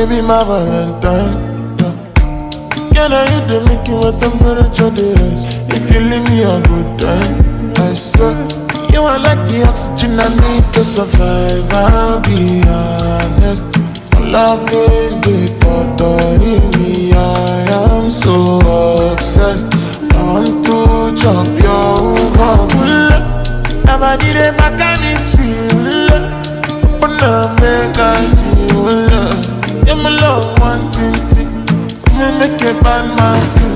baby, my Valentine. Can I hit the make you a temperature days? If you leave me a good time, I swear you are like the oxygen I need to survive. I'll be honest, loving the thought of me. I am so obsessed. I want to chop your heart. Never did a mechanism. But now make us see. Yeah, my love one thing. Me make a bad man sing.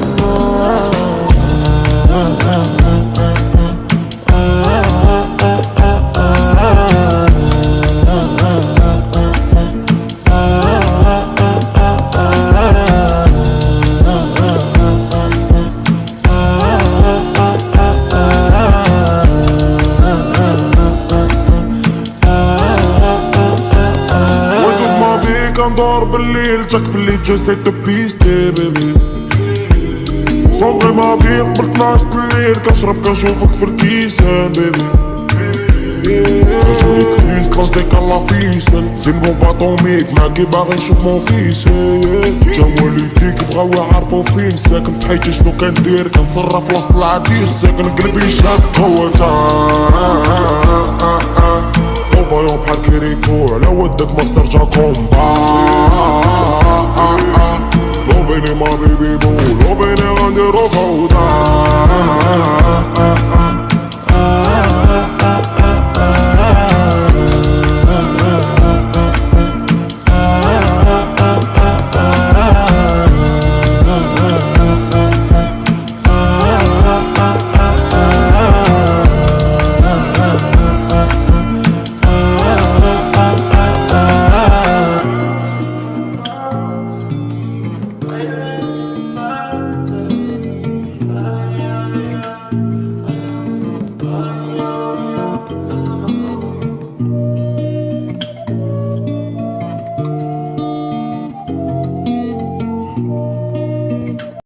ندور بالليل جاك في اللي جسيت بيستي بيبي صوفي ما في قبل 12 الليل كنشرب كنشوفك في الكيسان بيبي رجولي كريس كلاس ديك الله فيسن زين بومب اتوميك معاكي باغي نشوف مون فيس جا والديك بغاو يعرفو فين ساكن بحياتي شنو كندير كنصرف وسط العديس ساكن قلبي شاف قوة فايون بحال كيريكو على ودك ما ترجع كومبا لوفيني ما بيبي بو لوفيني غنديرو فوضى